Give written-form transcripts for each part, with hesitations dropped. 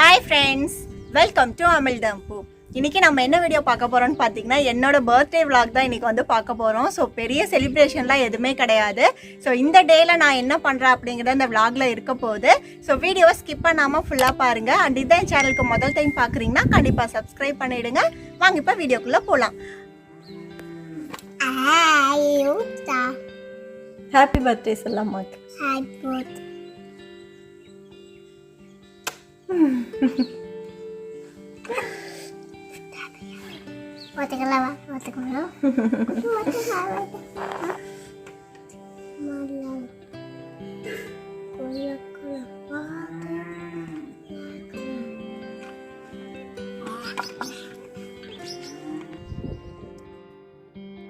Hi friends, welcome to Amizhthampoo. இன்னைக்கு நம்ம என்ன வீடியோ பார்க்க போறோம்னு பாத்தீங்கன்னா என்னோட பர்த்டே vlog தான் இன்னைக்கு வந்து பார்க்க போறோம். சோ பெரிய செலிப்ரேஷன்லாம் எதுமே கிடையாது. சோ இந்த டேல நான் என்ன பண்றேன் அப்படிங்கறது இந்த vlogல இருக்க போகுது. சோ வீடியோ ஸ்கிப் பண்ணாம ஃபுல்லா பாருங்க. அண்ட் இந்த சேனலுக்கு முதல் டைம் பார்க்கறீங்கன்னா கண்டிப்பா Subscribe பண்ணிடுங்க. வாங்க இப்ப வீடியோக்குள்ள போலாம். ஹாப்பி பர்த்டே சொல்லம்மா. Happy birthday.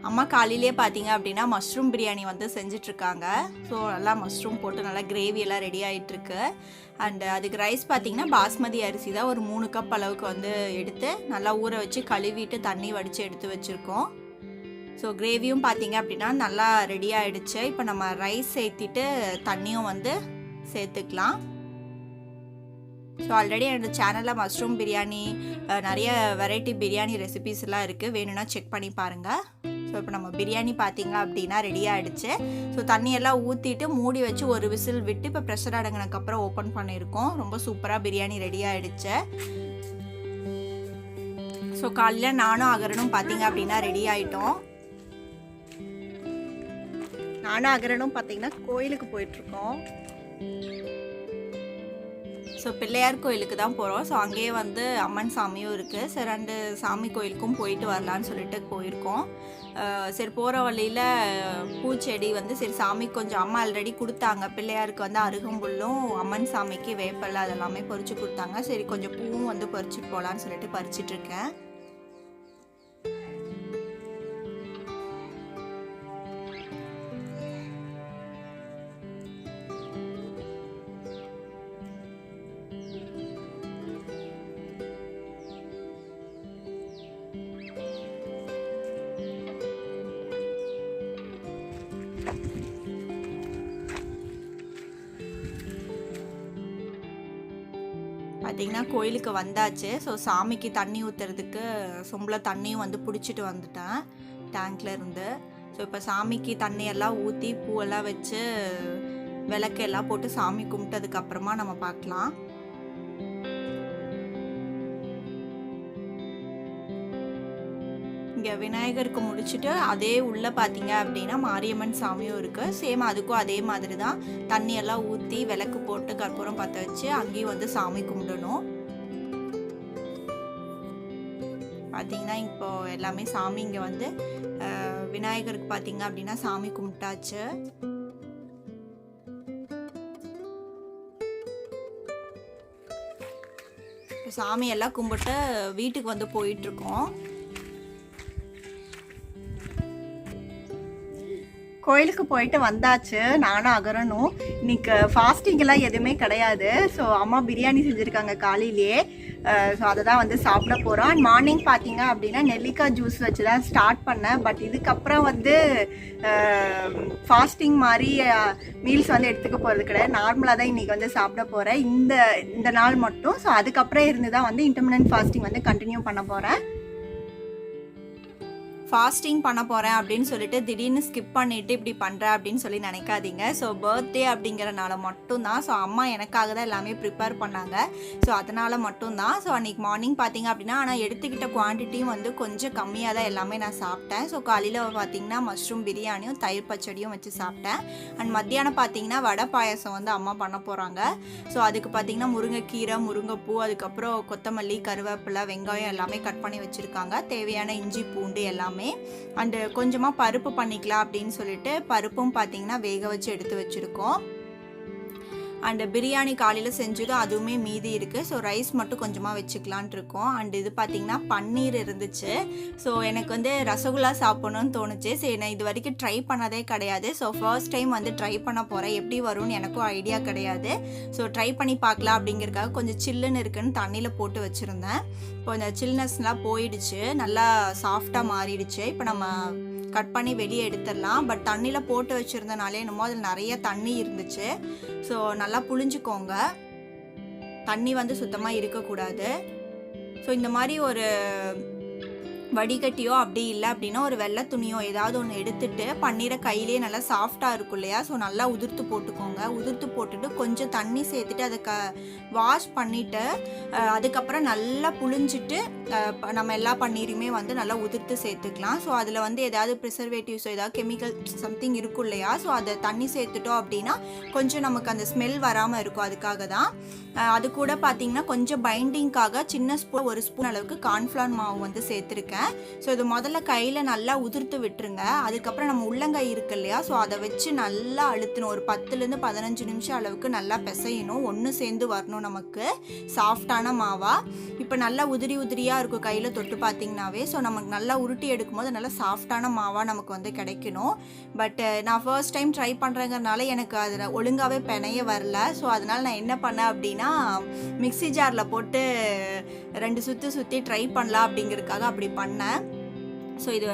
அம்மா காலையிலே பார்த்தீங்க அப்படின்னா மஷ்ரூம் பிரியாணி வந்து செஞ்சிட்ருக்காங்க. ஸோ நல்லா மஷ்ரூம் போட்டு நல்லா கிரேவி எல்லாம் ரெடி ஆகிட்டுருக்கு. அண்டு அதுக்கு ரைஸ் பார்த்தீங்கன்னா பாஸ்மதி அரிசி தான் ஒரு 3 கப் அளவுக்கு வந்து எடுத்து நல்லா ஊற வச்சு கழுவிட்டு தண்ணி வடித்து எடுத்து வச்சுருக்கோம். ஸோ கிரேவியும் பார்த்தீங்க அப்படின்னா நல்லா ரெடி ஆகிடுச்சு. இப்போ நம்ம ரைஸ் சேர்த்திட்டு தண்ணியும் வந்து சேர்த்துக்கலாம். ஸோ ஆல்ரெடி என்னோடய சேனலில் மஷ்ரூம் பிரியாணி நிறைய வெரைட்டி பிரியாணி ரெசிபீஸ் எல்லாம் இருக்குது, வேணும்னா செக் பண்ணி பாருங்கள். ஸோ இப்போ நம்ம பிரியாணி பார்த்தீங்க அப்படின்னா ரெடி ஆகிடுச்சு. ஸோ தண்ணியெல்லாம் ஊற்றிட்டு மூடி வச்சு ஒரு விசில் விட்டு இப்போ ப்ரெஷர் அடங்கினதுக்கப்புறம் ஓப்பன் பண்ணியிருக்கோம். ரொம்ப சூப்பராக பிரியாணி ரெடி ஆகிடுச்சு. ஸோ காலையில் நானும் அகரனும் பார்த்தீங்க அப்படின்னா ரெடி ஆகிட்டோம். நானும் அகரனும் பார்த்தீங்கன்னா கோயிலுக்கு போயிட்டுருக்கோம். ஸோ பிள்ளையார் கோயிலுக்கு தான் போகிறோம். ஸோ அங்கேயே வந்து அம்மன் சாமியும் இருக்குது. சரி 2 சாமி கோயிலுக்கும் போயிட்டு வரலான்னு சொல்லிட்டு போயிருக்கோம். சரி போகிற வழியில் பூச்செடி வந்து சரி சாமிக்கு கொஞ்சம் அம்மா ஆல்ரெடி கொடுத்தாங்க. பிள்ளையாருக்கு வந்து அருகம்புல்லும் அம்மன் சாமிக்கு வேப்பலை அதெல்லாமே பறித்து கொடுத்தாங்க. சரி கொஞ்சம் பூவும் வந்து பறிச்சுட்டு போகலான்னு சொல்லிட்டு பறிச்சிட்ருக்கேன். பார்த்திங்கன்னா கோயிலுக்கு வந்தாச்சு. ஸோ சாமிக்கு தண்ணி ஊற்றுறதுக்கு சொம்பில் தண்ணியும் வந்து பிடிச்சிட்டு வந்துட்டேன் டேங்க்ல இருந்து. ஸோ இப்போ சாமிக்கு தண்ணியெல்லாம் ஊற்றி பூவெல்லாம் வச்சு விளக்கெல்லாம் போட்டு சாமி கும்பிட்டதுக்கப்புறமா நம்ம பார்க்கலாம். இங்கே விநாயகருக்கு முடிச்சுட்டு அதே உள்ளே பார்த்தீங்க அப்படின்னா மாரியம்மன் சாமியும் இருக்குது. சேம் அதுக்கும் அதே மாதிரி தான் தண்ணியெல்லாம் ஊற்றி விளக்கு போட்டு கற்பூரம் பற்ற வச்சு அங்கேயும் வந்து சாமி கும்பிடணும். பார்த்தீங்கன்னா இப்போ எல்லாமே சாமி இங்கே வந்து விநாயகருக்கு பார்த்தீங்க அப்படின்னா சாமி கும்பிட்டாச்சு. சாமியெல்லாம் கும்பிட்டு வீட்டுக்கு வந்து போயிட்டுருக்கோம். கோயிலுக்கு போயிட்டு வந்தாச்சு நானும் அகரனும். இன்னைக்கு ஃபாஸ்டிங்கெல்லாம் எதுவுமே கிடையாது. ஸோ அம்மா பிரியாணி செஞ்சுருக்காங்க காலையிலேயே. ஸோ அதை தான் வந்து சாப்பிட போகிறோம். அண்ட் மார்னிங் பார்த்தீங்க அப்படின்னா நெல்லிக்காய் ஜூஸ் வச்சு தான் ஸ்டார்ட் பண்ணேன். பட் இதுக்கப்புறம் வந்து ஃபாஸ்டிங் மாதிரி மீல்ஸ் வந்து எடுத்துக்க போகிறது கிடையாது. நார்மலாக தான் இன்றைக்கி வந்து சாப்பிட போகிறேன் இந்த நாள் மட்டும். ஸோ அதுக்கப்புறம் இருந்து தான் வந்து இன்டர்மிட்டன்ட் ஃபாஸ்டிங் வந்து கண்டினியூ பண்ண போகிறேன். ஃபாஸ்டிங் பண்ண போகிறேன் அப்படின்னு சொல்லிட்டு திடீர்னு ஸ்கிப் பண்ணிவிட்டு இப்படி பண்ணுறேன் அப்படின்னு சொல்லி நினைக்காதீங்க. ஸோ பர்த்டே அப்படிங்கிறனால மட்டும்தான். ஸோ அம்மா எனக்காக தான் எல்லாமே ப்ரிப்பேர் பண்ணாங்க. ஸோ அதனால் மட்டும்தான். ஸோ அன்றைக்கி மார்னிங் பார்த்தீங்க அப்படின்னா ஆனால் எடுத்துக்கிட்ட குவான்டிட்டியும் வந்து கொஞ்சம் கம்மியாக தான் எல்லாமே நான் சாப்பிட்டேன். ஸோ காலையில் பார்த்தீங்கன்னா மஷ்ரூம் பிரியாணியும் தயிர் பச்சடியும் வச்சு சாப்பிட்டேன். அண்ட் மத்தியானம் பார்த்தீங்கன்னா வடை பாயசம் வந்து அம்மா பண்ண போகிறாங்க. ஸோ அதுக்கு பார்த்தீங்கன்னா முருங்கைக்கீரை, முருங்கைப்பூ, அதுக்கப்புறம் கொத்தமல்லி, கருவேப்பிலை, வெங்காயம் எல்லாமே கட் பண்ணி வச்சுருக்காங்க. தேவையான இஞ்சி பூண்டு எல்லாமே. அண்டு கொஞ்சமாக பருப்பு பண்ணிக்கலாம் அப்படின்னு சொல்லிட்டு பருப்பும் பார்த்தீங்கன்னா வேக வச்சு எடுத்து வச்சுருக்கோம். அண்டு பிரியாணி காலையில் செஞ்சதும் அதுவுமே மீதி இருக்குது. ஸோ ரைஸ் மட்டும் கொஞ்சமாக வச்சுக்கலான் இருக்கோம். அண்டு இது பார்த்திங்கன்னா பன்னீர் இருந்துச்சு. ஸோ எனக்கு வந்து ரசகுல்லா சாப்பிடணும்னு தோணுச்சு. சரி நான் இது வரைக்கும் ட்ரை பண்ணதே கிடையாது. ஸோ ஃபர்ஸ்ட் டைம் வந்து ட்ரை பண்ண போகிறேன். எப்படி வரும்னு எனக்கும் ஐடியா கிடையாது. ஸோ ட்ரை பண்ணி பார்க்கலாம் அப்படிங்கிறதுக்காக கொஞ்சம் சில்லுன்னு இருக்குன்னு தண்ணியில் போட்டு வச்சுருந்தேன். இப்போ இந்த சில்னஸ்லாம் போயிடுச்சு, நல்லா சாஃப்டாக மாறிடுச்சு. இப்போ நம்ம கட் பண்ணி வெளியே எடுத்துடலாம். பட் தண்ணியில் போட்டு வச்சுருந்தனாலே என்னமோ அதில் நிறைய தண்ணி இருந்துச்சு. ஸோ நல்லா புழிஞ்சுக்கோங்க. தண்ணி வந்து சுத்தமாக இருக்கக்கூடாது. ஸோ இந்த மாதிரி ஒரு வடிகட்டியோ அப்படி இல்லை அப்படின்னா ஒரு வெள்ளை துணியோ ஏதாவது ஒன்று எடுத்துட்டு பன்னீரை கையிலேயே நல்லா சாஃப்டாக இருக்கும் இல்லையா, ஸோ நல்லா உதிர்த்து போட்டுக்கோங்க. உதிர்த்து போட்டுட்டு கொஞ்சம் தண்ணி சேர்த்துட்டு அதை வாஷ் பண்ணிவிட்டு அதுக்கப்புறம் நல்லா புழிஞ்சிட்டு நம்ம எல்லா பன்னீருமே வந்து நல்லா உதிர்த்து சேர்த்துக்கலாம். ஸோ அதில் வந்து ஏதாவது ப்ரிசர்வேட்டிவ்ஸோ ஏதாவது கெமிக்கல் சம்திங் இருக்கும் இல்லையா, ஸோ அதை தண்ணி சேர்த்துட்டோம் அப்படின்னா கொஞ்சம் நமக்கு அந்த ஸ்மெல் வராமல் இருக்கும். அதுக்காக தான். அது கூட பார்த்தீங்கன்னா கொஞ்சம் பைண்டிங்காக சின்ன ஸ்பூன் 1 ஸ்பூன் அளவுக்கு கார்ன்ஃப்ளவர் மாவு வந்து சேர்த்துருக்கேன். ஸோ இது முதல்ல கையில் நல்லா உதிர்த்து விட்டுருங்க. அதுக்கப்புறம் நம்ம உள்ளங்கை இருக்கு இல்லையா, ஸோ அதை வச்சு நல்லா அழுத்தணும். ஒரு 10லேருந்து 15 நிமிஷம் அளவுக்கு நல்லா பிசையணும். ஒன்று சேர்ந்து வரணும் நமக்கு சாஃப்டான மாவா. இப்போ நல்லா உதிரியாக இருக்கும் கையில் தொட்டு பார்த்தீங்கன்னாவே. ஸோ நமக்கு நல்லா உருட்டி எடுக்கும் போது நல்லா சாஃப்டான மாவாக நமக்கு வந்து கிடைக்கணும். பட் நான் ஃபர்ஸ்ட் டைம் ட்ரை பண்ணுறேங்கிறனால எனக்கு அதில் ஒழுங்காகவே பிணைய வரல. ஸோ அதனால் நான் என்ன பண்ணேன் அப்படின்னா மிக்ஸி ஜாரில் போட்டு 2 சுற்றி ட்ரை பண்ணலாம் அப்படிங்கிறதுக்காக அப்படி பண்ணேன். ஸோ இது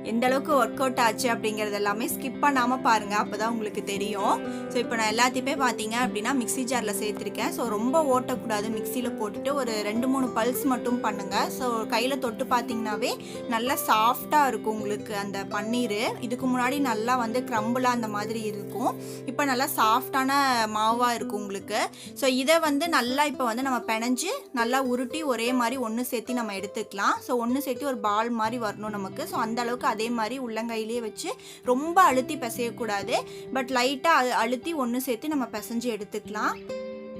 எந்த அளவுக்கு ஒர்க் அவுட் ஆச்சு அப்படிங்கிறது எல்லாமே ஸ்கிப் பண்ணாமல் பாருங்கள், அப்போ தான் உங்களுக்கு தெரியும். ஸோ இப்போ நான் எல்லாத்தையுமே பார்த்தீங்க அப்படின்னா மிக்ஸி ஜாரில் சேர்த்துருக்கேன். ஸோ ரொம்ப ஓட்டக்கூடாது, மிக்சியில் போட்டுட்டு ஒரு 2-3 பல்ஸ் மட்டும் பண்ணுங்கள். ஸோ கையில் தொட்டு பார்த்தீங்கன்னாவே நல்லா சாஃப்டாக இருக்கும் உங்களுக்கு அந்த பன்னீர். இதுக்கு முன்னாடி நல்லா வந்து க்ரம்பிளாக அந்த மாதிரி இருக்கும், இப்போ நல்லா சாஃப்டான மாவாக இருக்கும் உங்களுக்கு. ஸோ இதை வந்து நல்லா இப்போ வந்து நம்ம பிணைஞ்சு நல்லா உருட்டி ஒரே மாதிரி ஒன்று சேர்த்து நம்ம எடுத்துக்கலாம். ஸோ ஒன்று சேர்த்து ஒரு பால் மாதிரி வரணும் நமக்கு. ஸோ அந்த அளவுக்கு அதே மாதிரி உள்ளங்கையிலேயே வச்சு ரொம்ப அழுத்தி பிசையக்கூடாது, பட் லைட்டாக அழுத்தி ஒன்று சேர்த்து நம்ம பிசைஞ்சு எடுத்துக்கலாம்.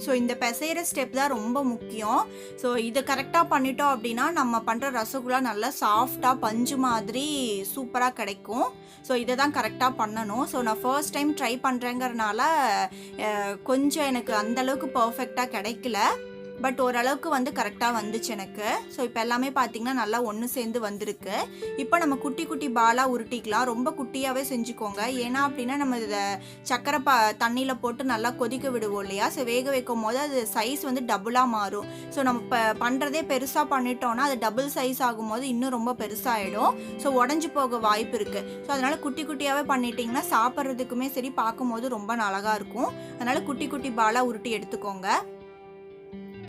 ஸோ இந்த பிசைகிற ஸ்டெப் தான் ரொம்ப முக்கியம். ஸோ இதை கரெக்டாக பண்ணிட்டோம் அப்படின்னா நம்ம பண்ணுற ரசகுல்லா நல்லா சாஃப்டாக பஞ்சு மாதிரி சூப்பராக கிடைக்கும். ஸோ இதை தான் கரெக்டாக பண்ணணும். ஸோ நான் ஃபர்ஸ்ட் டைம் ட்ரை பண்ணுறேங்கிறனால கொஞ்சம் எனக்கு அந்தளவுக்கு பர்ஃபெக்டாக கிடைக்கல, பட் ஓரளவுக்கு வந்து கரெக்டாக வந்துச்சு எனக்கு. ஸோ இப்போ எல்லாமே பார்த்தீங்கன்னா நல்லா ஒன்று சேர்ந்து வந்திருக்கு. இப்போ நம்ம குட்டி குட்டி பாலாக உருட்டிக்கலாம். ரொம்ப குட்டியாகவே செஞ்சுக்கோங்க, ஏன்னா அப்படின்னா நம்ம இதை சக்கரை தண்ணியில் போட்டு நல்லா கொதிக்க விடுவோம் இல்லையா. ஸோ வேக வைக்கும் போது அது சைஸ் வந்து டபுளாக மாறும். ஸோ நம்ம இப்போ பண்ணுறதே பெருசாக பண்ணிட்டோன்னா அது டபுள் சைஸ் ஆகும்போது இன்னும் ரொம்ப பெருசாகிடும். ஸோ உடஞ்சி போக வாய்ப்பு இருக்குது. ஸோ அதனால் குட்டி குட்டியாகவே பண்ணிட்டிங்கன்னா சாப்பிட்றதுக்குமே சரி பார்க்கும்போது ரொம்ப அழகாக இருக்கும். அதனால் குட்டி குட்டி பாலாக உருட்டி எடுத்துக்கோங்க.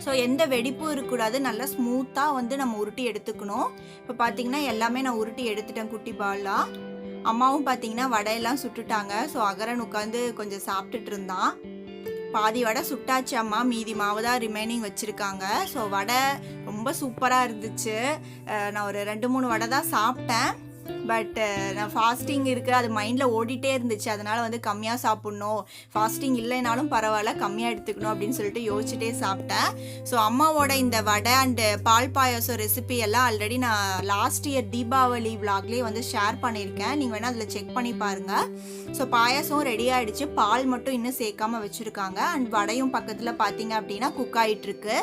ஸோ எந்த வெடிப்பும் இருக்கக்கூடாது, நல்லா ஸ்மூத்தாக வந்து நம்ம உருட்டி எடுத்துக்கணும். இப்போ பார்த்தீங்கன்னா எல்லாமே நான் உருட்டி எடுத்துட்டேன் குட்டி பாலாக. அம்மாவும் பார்த்தீங்கன்னா வடையெல்லாம் சுட்டுட்டாங்க. ஸோ அகரன் உட்காந்து கொஞ்சம் சாப்பிட்டுட்டு இருந்தான். பாதி வடை சுட்டாச்சு அம்மா, மீதி மாவு தான் ரிமைனிங் வச்சுருக்காங்க. ஸோ வடை ரொம்ப சூப்பராக இருந்துச்சு. நான் ஒரு 2-3 வடை தான் சாப்பிட்டேன். பட் நான் ஃபாஸ்டிங் இருக்குது அது மைண்டில் ஓடிட்டே இருந்துச்சு. அதனால் வந்து கம்மியாக சாப்பிட்ணும், ஃபாஸ்டிங் இல்லைனாலும் பரவாயில்ல கம்மியாக எடுத்துக்கணும் அப்படின்னு சொல்லிட்டு யோசிச்சுட்டே சாப்பிட்டேன். ஸோ அம்மாவோட இந்த வடை அண்டு பால் பாயாசம் ரெசிபி எல்லாம் ஆல்ரெடி நான் லாஸ்ட் இயர் தீபாவளி விலாக்லேயே வந்து ஷேர் பண்ணியிருக்கேன். நீங்கள் வேணால் அதில் செக் பண்ணி பாருங்கள். ஸோ பாயாசம் ரெடி ஆகிடுச்சு, பால் மட்டும் இன்னும் சேர்க்காமல் வச்சுருக்காங்க. அண்ட் வடையும் பக்கத்தில் பார்த்தீங்க அப்படின்னா குக் ஆகிட்டுருக்கு.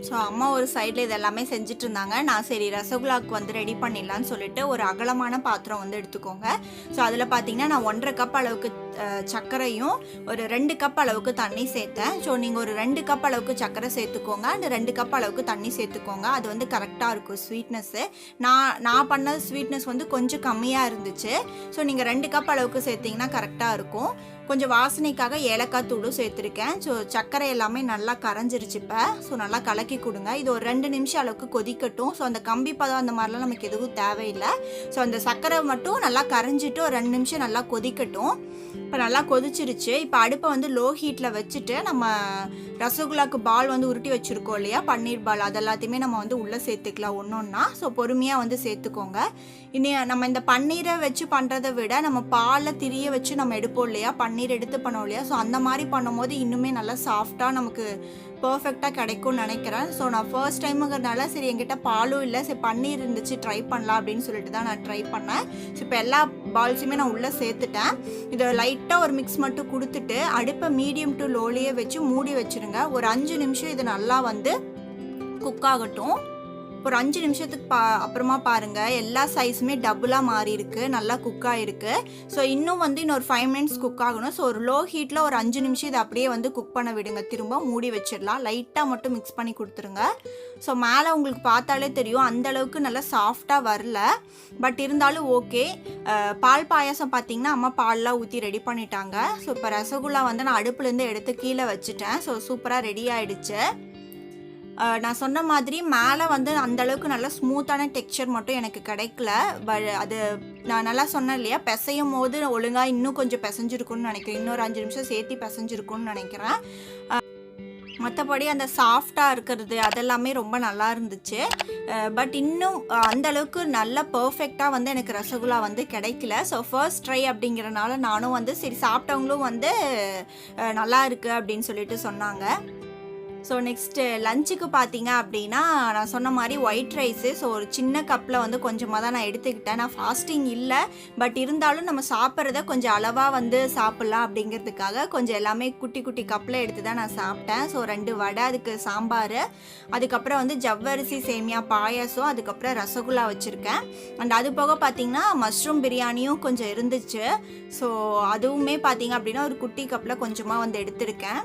ஸோ அம்மா ஒரு சைடில் இது எல்லாமே செஞ்சுட்டு இருந்தாங்க. நான் சரி ரசகுல்லாவுக்கு வந்து ரெடி பண்ணிடலான்னு சொல்லிட்டு ஒரு அகலமான பாத்திரம் வந்து எடுத்துக்கோங்க. ஸோ அதில் பார்த்தீங்கன்னா நான் 1.5 கப் அளவுக்கு சர்க்கரையும் ஒரு 2 கப் அளவுக்கு தண்ணி சேர்த்தேன். ஸோ நீங்கள் ஒரு 2 கப் அளவுக்கு சர்க்கரை சேர்த்துக்கோங்க, அண்ட் 2 கப் அளவுக்கு தண்ணி சேர்த்துக்கோங்க. அது வந்து கரெக்டாக இருக்கும் ஸ்வீட்னஸ்ஸு. நான் பண்ண ஸ்வீட்னஸ் வந்து கொஞ்சம் கம்மியாக இருந்துச்சு. ஸோ நீங்கள் 2 கப் அளவுக்கு சேர்த்திங்கன்னா கரெக்டாக இருக்கும். கொஞ்சம் வாசனைக்காக ஏலக்காய் தூளும் சேர்த்துருக்கேன். ஸோ சர்க்கரை எல்லாமே நல்லா கரைஞ்சிருச்சு இப்போ. ஸோ நல்லா கலக்கி கொடுங்க. இது ஒரு 2 நிமிஷம் அளவுக்கு கொதிக்கட்டும். ஸோ அந்த கம்பி பதம் அந்த மாதிரிலாம் நமக்கு எதுவும் தேவையில்லை. ஸோ அந்த சர்க்கரை மட்டும் நல்லா கரைஞ்சிட்டு ஒரு 2 நிமிஷம் நல்லா கொதிக்கட்டும். இப்போ நல்லா கொதிச்சிருச்சு. இப்போ அடுப்பை வந்து லோ ஹீட்டில் வச்சுட்டு நம்ம ரசகுல்லாக்கு பால் வந்து உருட்டி வச்சுருக்கோம் இல்லையா, பன்னீர் பால், அது எல்லாத்தையுமே நம்ம வந்து உள்ளே சேர்த்துக்கலாம் ஒன்றா. ஸோ பொறுமையாக வந்து சேர்த்துக்கோங்க. இனி நம்ம இந்த பன்னீரை வச்சு பண்ணுறதை விட நம்ம பாலை திரிய வச்சு நம்ம எடுப்போம் இல்லையா, பன்னீர் எடுத்து பண்ணோம் இல்லையா, ஸோ அந்த மாதிரி பண்ணும்போது இன்னுமே நல்லா சாஃப்டாக நமக்கு பர்ஃபெக்டாக கிடைக்கும்னு நினைக்கிறேன். ஸோ நான் ஃபர்ஸ்ட் டைமுங்கிறதுனால சரி என்கிட்ட பாலும் இல்லை, சரி பன்னீர் இருந்துச்சு ட்ரை பண்ணலாம் அப்படின்னு சொல்லிட்டு தான் நான் ட்ரை பண்ணேன். ஸோ இப்போ எல்லா பால்ஸுமே நான் உள்ளே சேர்த்துட்டேன். இதை லைட்டாக ஒரு மிக்ஸ் மட்டும் கொடுத்துட்டு அடுப்பை மீடியம் டு லோலியே வச்சு மூடி வச்சுருங்க. ஒரு 5 நிமிஷம் இது நல்லா வந்து குக் ஆகட்டும். ஒரு 5 நிமிஷத்துக்கு அப்புறமா பாருங்கள் எல்லா சைஸுமே டபுளாக மாறி இருக்கு, நல்லா குக் ஆகிருக்கு. ஸோ இன்னும் வந்து இன்னொரு 5 மினிட்ஸ் குக் ஆகணும். ஸோ ஒரு லோ ஹீட்டில் ஒரு 5 நிமிஷம் இதை அப்படியே வந்து குக் பண்ண விடுங்க. திரும்ப மூடி வச்சிடலாம். லைட்டாக மட்டும் மிக்ஸ் பண்ணி கொடுத்துருங்க. ஸோ மேலே உங்களுக்கு பார்த்தாலே தெரியும் அந்தளவுக்கு நல்லா சாஃப்டாக வரல, பட் இருந்தாலும் ஓகே. பால் பாயாசம் பார்த்தீங்கன்னா அம்மா பால்லாம் ஊற்றி ரெடி பண்ணிட்டாங்க. ஸோ இப்போ ரசகுல்லா வந்து நான் அடுப்புலேருந்து எடுத்து கீழே வச்சுட்டேன். ஸோ சூப்பராக ரெடி ஆகிடுச்சு. நான் சொன்ன மாதிரி மேலே வந்து அந்தளவுக்கு நல்லா ஸ்மூத்தான டெக்ஸ்சர் மட்டும் எனக்கு கிடைக்கல. அது நான் நல்லா சொன்னேன் இல்லையா, பிசையும் போது ஒழுங்காக இன்னும் கொஞ்சம் பிசைஞ்சிருக்குன்னு நினைக்கிறேன். இன்னொரு 5 நிமிஷம் சேர்த்து பிசைஞ்சிருக்குன்னு நினைக்கிறேன். மற்றபடி அந்த சாஃப்டாக இருக்கிறது அதெல்லாமே ரொம்ப நல்லா இருந்துச்சு. பட் இன்னும் அந்தளவுக்கு நல்லா பர்ஃபெக்டாக வந்து எனக்கு ரசகுல்லா வந்து கிடைக்கல. ஸோ ஃபர்ஸ்ட் ட்ரை அப்படிங்கிறனால நானும் வந்து சரி, சாப்பிட்டவங்களும் வந்து நல்லா இருக்குது அப்படின்னு சொல்லிட்டு சொன்னாங்க. ஸோ நெக்ஸ்ட்டு லஞ்சுக்கு பார்த்தீங்க அப்படின்னா நான் சொன்ன மாதிரி ஒயிட் ரைஸு. ஸோ ஒரு சின்ன கப்பில் வந்து கொஞ்சமாக தான் நான் எடுத்துக்கிட்டேன். நான் ஃபாஸ்டிங் இல்லை, பட் இருந்தாலும் நம்ம சாப்பிட்றத கொஞ்சம் அளவாக வந்து சாப்பிட்லாம் அப்படிங்கிறதுக்காக கொஞ்சம் எல்லாமே குட்டி குட்டி கப்பில் எடுத்து தான் நான் சாப்பிட்டேன். ஸோ 2 வடை, அதுக்கு சாம்பார், அதுக்கப்புறம் வந்து ஜவ்வரிசி சேமியா பாயாசம், அதுக்கப்புறம் ரசகுல்லா வச்சுருக்கேன். அண்ட் அது போக பார்த்திங்கன்னா மஷ்ரூம் பிரியாணியும் கொஞ்சம் இருந்துச்சு. ஸோ அதுவுமே பார்த்திங்க அப்படின்னா ஒரு குட்டி கப்பில் கொஞ்சமாக வந்து எடுத்திருக்கேன்.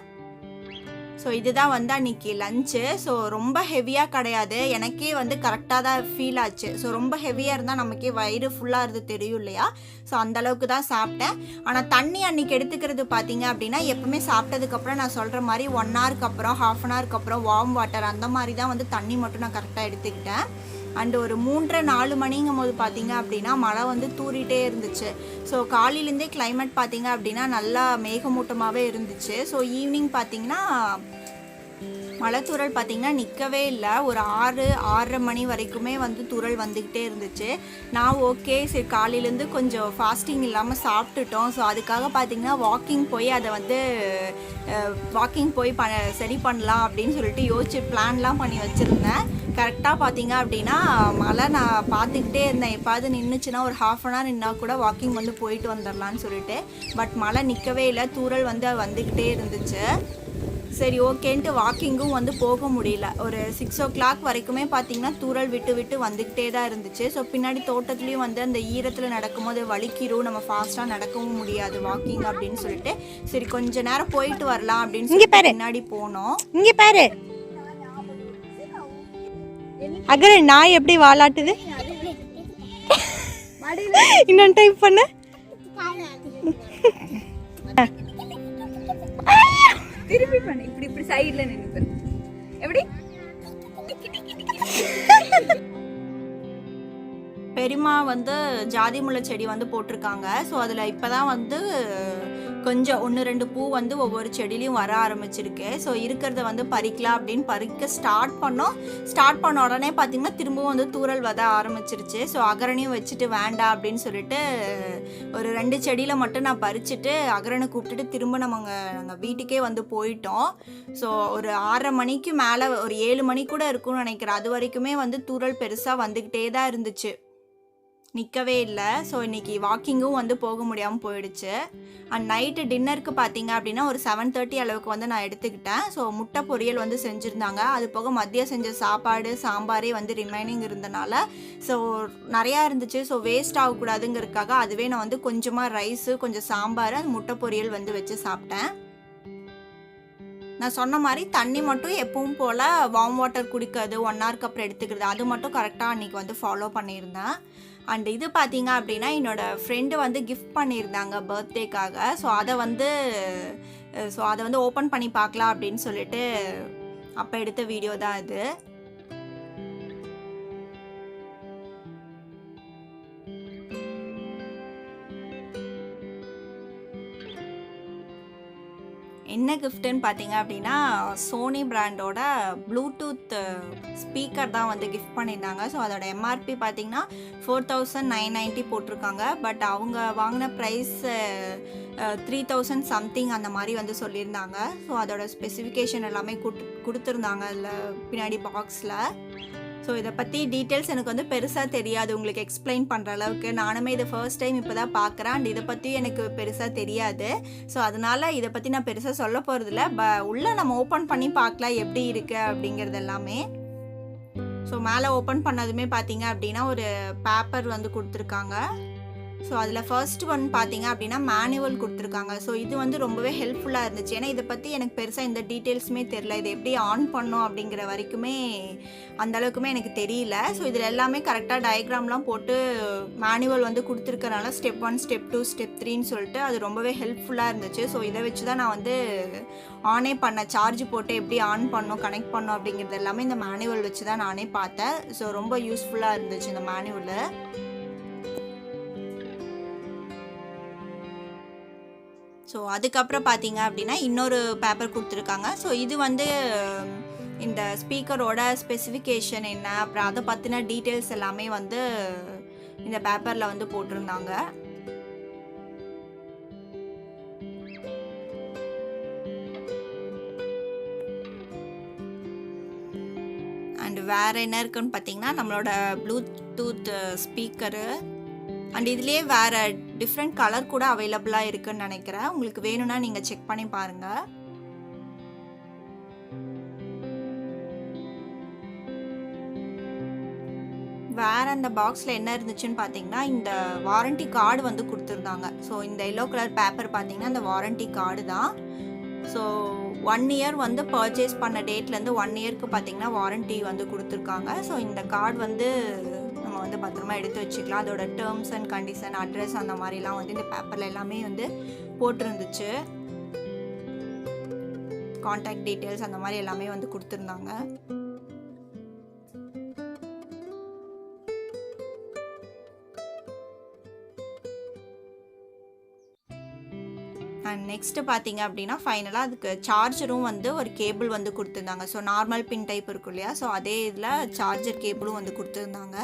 ஸோ இதுதான் வந்து அன்றைக்கி லஞ்சு. ஸோ ரொம்ப ஹெவியாக கிடையாது, எனக்கே வந்து கரெக்டாக தான் ஃபீல் ஆச்சு. ஸோ ரொம்ப ஹெவியாக இருந்தால் நமக்கே வயிறு ஃபுல்லாக இருந்து தெரியும் இல்லையா. ஸோ அந்தளவுக்கு தான் சாப்பிட்டேன். ஆனால் தண்ணி அன்றைக்கி எடுத்துக்கிறது பார்த்தீங்க அப்படின்னா எப்பவுமே சாப்பிட்டதுக்கப்புறம் நான் சொல்கிற மாதிரி 1 ஹவருக்கு அப்புறம் 1/2 ஹவருக்கு அப்புறம் வார்ம் வாட்டர் அந்த மாதிரி தான் வந்து தண்ணி மட்டும் நான் கரெக்டாக எடுத்துக்கிட்டேன். அண்டு ஒரு 3:30-4 மணிங்கும் போது பார்த்தீங்க அப்படின்னா மழை வந்து தூரிட்டே இருந்துச்சு. ஸோ காலையிலேருந்தே கிளைமேட் பார்த்தீங்க அப்படின்னா நல்லா மேகமூட்டமாகவே இருந்துச்சு. ஸோ ஈவினிங் பார்த்தீங்கன்னா மழை தூறல் பார்த்திங்கன்னா நிற்கவே இல்லை. ஒரு 6-6:30 மணி வரைக்குமே வந்து தூறல் வந்துக்கிட்டே இருந்துச்சு. நான் ஓகே சரி காலையிலேருந்து கொஞ்சம் ஃபாஸ்டிங் இல்லாமல் சாப்பிட்டுட்டோம். ஸோ அதுக்காக பார்த்திங்கன்னா வாக்கிங் போய் அதை வந்து சரி பண்ணலாம் அப்படின்னு சொல்லிட்டு யோசிச்சு பிளான்லாம் பண்ணி வச்சுருந்தேன். கரெக்டாக பார்த்தீங்க அப்படின்னா மழை நான் பார்த்துக்கிட்டே இருந்தேன், எப்பாவது நின்றுச்சுன்னா ஒரு 1/2 hour நின்னா கூட வாக்கிங் வந்து போயிட்டு வந்துடலான்னு சொல்லிட்டு. பட் மழை நிற்கவே இல்லை, தூறல் வந்து வந்துக்கிட்டே இருந்துச்சு. சரி ஓகேன்ட்டு வாக்கிங்கும் வந்து போக முடியல. ஒரு 6 o'clock வரைக்குமே பார்த்திங்கன்னா தூறல் விட்டு விட்டு வந்துக்கிட்டே தான் இருந்துச்சு. ஸோ பின்னாடி தோட்டத்துலேயும் வந்து அந்த ஈரத்தில் நடக்கும்போது வலிக்கிறோம், நம்ம ஃபாஸ்ட்டாக நடக்கவும் முடியாது வாக்கிங் அப்படின்னு சொல்லிட்டு சரி கொஞ்ச நேரம் போயிட்டு வரலாம் அப்படின்னு சொல்லி பின்னாடி போனோம். இங்கே பாரு அகர நாய் எப்படி வாலாட்டுது, இன்னொன்று டைப் பண்ண. திருப்பி பண்ணு, இப்படி இப்படி சைடுல நின்னு எப்படி. பெரியம்மா வந்து ஜாதி முல்லை செடி வந்து போட்டிருக்காங்க. ஸோ அதில் இப்போ தான் வந்து கொஞ்சம் 1-2 பூ வந்து ஒவ்வொரு செடியிலையும் வர ஆரம்பிச்சிருக்கு. ஸோ இருக்கிறத வந்து பறிக்கலாம் அப்படின்னு பறிக்க ஸ்டார்ட் பண்ண உடனே பார்த்திங்கன்னா திரும்பவும் வந்து தூறல் வத ஆரம்பிச்சிருச்சு. ஸோ அகரனையும் வச்சுட்டு வேண்டாம் அப்படின்னு சொல்லிட்டு ஒரு 2 செடியில் மட்டும் நான் பறிச்சுட்டு அகரனை கூப்பிட்டுட்டு திரும்ப நாங்கள் வீட்டுக்கே வந்து போயிட்டோம். ஸோ ஒரு 6:30 மணிக்கு மேலே ஒரு 7 மணி கூட இருக்கும்னு நினைக்கிறேன். அது வரைக்குமே வந்து தூறல் பெருசாக வந்துக்கிட்டே தான் இருந்துச்சு, நிற்கவே இல்லை. ஸோ இன்றைக்கி வாக்கிங்கும் வந்து போக முடியாமல் போயிடுச்சு. அண்ட் நைட்டு டின்னருக்கு பார்த்தீங்க அப்படின்னா ஒரு 7:30 அளவுக்கு வந்து நான் எடுத்துக்கிட்டேன். ஸோ முட்டை பொரியல் வந்து செஞ்சுருந்தாங்க. அது போக மதியம் செஞ்ச சாப்பாடு சாம்பாரே வந்து ரிமைனிங் இருந்தனால ஸோ நிறையா இருந்துச்சு. ஸோ வேஸ்ட் ஆகக்கூடாதுங்கிறதுக்காக அதுவே நான் வந்து கொஞ்சமாக ரைஸு கொஞ்சம் சாம்பார் அது முட்டை பொரியல் வந்து வச்சு சாப்பிட்டேன். நான் சொன்ன மாதிரி தண்ணி மட்டும் எப்பவும் போல் வார்ம் வாட்டர் குடிக்கிறது 1 ஹவருக்கு அப்புறம் எடுத்துக்கிறது அது மட்டும் கரெக்டாக அன்றைக்கி வந்து ஃபாலோ பண்ணியிருந்தேன். அண்ட் இது பார்த்தீங்க அப்படின்னா என்னோடய ஃப்ரெண்டு வந்து கிஃப்ட் பண்ணியிருந்தாங்க பர்த்டேக்காக. ஸோ அதை வந்து ஓப்பன் பண்ணி பார்க்கலாம் அப்படின்னு சொல்லிட்டு அப்போ எடுத்த வீடியோ தான் இது. என்ன கிஃப்ட்டுன்னு பார்த்தீங்க அப்படின்னா சோனி பிராண்டோட ப்ளூடூத் ஸ்பீக்கர் தான் வந்து கிஃப்ட் பண்ணியிருந்தாங்க. ஸோ அதோட எம்ஆர்பி பார்த்தீங்கன்னா 4990 போட்டிருக்காங்க. பட் அவங்க வாங்கின ப்ரைஸ் 3000 சம்திங் அந்த மாதிரி வந்து சொல்லியிருந்தாங்க. ஸோ அதோட ஸ்பெசிஃபிகேஷன் எல்லாமே கொடுத்துருந்தாங்க அதில் பின்னாடி பாக்ஸில். ஸோ இதை பற்றி டீட்டெயில்ஸ் எனக்கு வந்து பெருசாக தெரியாது உங்களுக்கு எக்ஸ்பிளைன் பண்ணுற அளவுக்கு. நானுமே இதை ஃபர்ஸ்ட் டைம் இப்போ தான் பார்க்குறேன். அண்ட் இதை பற்றி எனக்கு பெருசாக தெரியாது. ஸோ அதனால் இதை பற்றி நான் பெருசாக சொல்ல போகிறதில்ல. உள்ளே நம்ம ஓப்பன் பண்ணி பார்க்கலாம் எப்படி இருக்குது அப்படிங்கிறது எல்லாமே. ஸோ ஸோ மேலே ஓப்பன் பண்ணதுமே பார்த்தீங்க அப்படின்னா ஒரு பேப்பர் வந்து கொடுத்துருக்காங்க. ஸோ அதில் ஃபர்ஸ்ட் ஒன் பார்த்தீங்க அப்படின்னா மேனுவல் கொடுத்துருக்காங்க. ஸோ இது வந்து ரொம்பவே ஹெல்ப்ஃபுல்லாக இருந்துச்சு. ஏன்னா இதை பற்றி எனக்கு பெருசாக எந்த டீட்டெயில்ஸுமே தெரில. இது எப்படி ஆன் பண்ணோம் அப்படிங்கிற வரைக்குமே அந்தளவுக்குமே எனக்கு தெரியல. ஸோ இதில் எல்லாமே கரெக்டாக டயக்ராம்லாம் போட்டு மேனுவல் வந்து கொடுத்துருக்கறனால ஸ்டெப் 1 ஸ்டெப் 2 ஸ்டெப் 3ன்னு சொல்லிட்டு அது ரொம்பவே ஹெல்ப்ஃபுல்லாக இருந்துச்சு. ஸோ இதை வச்சு தான் நான் வந்து ஆனே பண்ணேன். சார்ஜ் போட்டு எப்படி ஆன் பண்ணோம் கனெக்ட் பண்ணோம் அப்படிங்கிறது எல்லாமே இந்த மேனுவல் வச்சு தான் நானே பார்த்தேன். ஸோ ரொம்ப யூஸ்ஃபுல்லாக இருந்துச்சு இந்த மேனுவலு. ஸோ அதுக்கப்புறம் பார்த்தீங்க அப்படின்னா இன்னொரு பேப்பர் கொடுத்துருக்காங்க. ஸோ இது வந்து இந்த ஸ்பீக்கரோட ஸ்பெசிஃபிகேஷன் என்ன, அப்புறம் அதை பற்றின டீட்டெயில்ஸ் எல்லாமே வந்து இந்த பேப்பரில் வந்து போட்டிருந்தாங்க. அண்ட் வேறு என்ன இருக்குன்னு பார்த்தீங்கன்னா நம்மளோட ப்ளூடூத் ஸ்பீக்கரு. அண்ட் இதுலேயே வேறு டிஃப்ரெண்ட் கலர் கூட அவைலபிளாக இருக்குன்னு நினைக்கிறேன். உங்களுக்கு வேணும்னா நீங்கள் செக் பண்ணி பாருங்கள். வேறு அந்த பாக்ஸில் என்ன இருந்துச்சுன்னு பார்த்தீங்கன்னா இந்த வாரண்டி கார்டு வந்து கொடுத்துருந்தாங்க. ஸோ இந்த எல்லோ கலர் பேப்பர் பார்த்தீங்கன்னா இந்த வாரண்டி கார்டு தான். ஸோ 1 இயர் வந்து பர்ச்சேஸ் பண்ண டேட்லேருந்து 1 இயர்க்கு பார்த்தீங்கன்னா வாரண்டி வந்து கொடுத்துருக்காங்க. ஸோ இந்த கார்டு வந்து நம்ம வந்து பத்திரமா எடுத்து வச்சுக்கலாம். அதோட டேர்ம்ஸ் அண்ட் கண்டிஷன், அட்ரஸ் அந்த மாதிரிலாம் வந்து இந்த பேப்பரில் எல்லாமே வந்து போட்டிருந்துச்சு. கான்டாக்ட் டீட்டெயில்ஸ் அந்த மாதிரி எல்லாமே வந்து கொடுத்துருந்தாங்க. அண்ட் நெக்ஸ்ட்டு பார்த்தீங்க அப்படின்னா ஃபைனலாக அதுக்கு சார்ஜரும் வந்து ஒரு கேபிள் வந்து கொடுத்துருந்தாங்க. ஸோ நார்மல் பின் டைப் இருக்கும் இல்லையா, ஸோ அதே இதில் சார்ஜர் கேபிளும் வந்து கொடுத்துருந்தாங்க.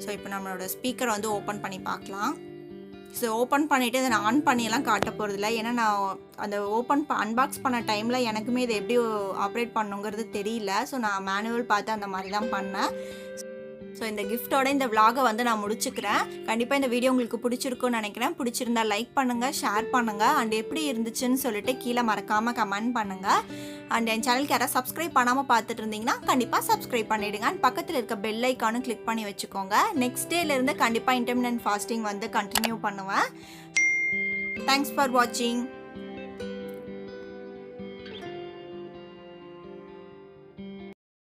ஸோ இப்போ நம்மளோட ஸ்பீக்கரை வந்து ஓப்பன் பண்ணி பார்க்கலாம். ஸோ ஓப்பன் பண்ணிவிட்டு அதை நான் ஆன் பண்ணியெல்லாம் காட்ட போகிறதில்ல. ஏன்னா நான் அந்த அன்பாக்ஸ் பண்ண டைமில் எனக்குமே இதை எப்படி ஆப்ரேட் பண்ணுங்கிறது தெரியல. ஸோ நான் மேனுவல் பார்த்து அந்த மாதிரி தான் பண்ணேன். ஸோ இந்த கிஃப்டோட இந்த விலாகை வந்து நான் முடிச்சுக்கிறேன். கண்டிப்பாக இந்த வீடியோ உங்களுக்கு பிடிச்சிருக்குன்னு நினைக்கிறேன். பிடிச்சிருந்தா லைக் பண்ணுங்கள், ஷேர் பண்ணுங்கள், அண்ட் எப்படி இருந்துச்சுன்னு சொல்லிட்டு கீழே மறக்காமல் கமெண்ட் பண்ணுங்கள். அண்ட் என் சேனலுக்கு யாராவது சப்ஸ்கிரைப் பண்ணாமல் பார்த்துட்டு இருந்தீங்கன்னா கண்டிப்பாக சப்ஸ்கிரைப் பண்ணிவிடுங்க. அண்ட் பக்கத்தில் இருக்க பெல் ஐக்கானும் கிளிக் பண்ணி வச்சுக்கோங்க. நெக்ஸ்ட் டேலேருந்து கண்டிப்பாக இன்டர்மிட்டன்ட் ஃபாஸ்டிங் வந்து கண்டினியூ பண்ணுவேன். தேங்க்ஸ் ஃபார் வாட்சிங்.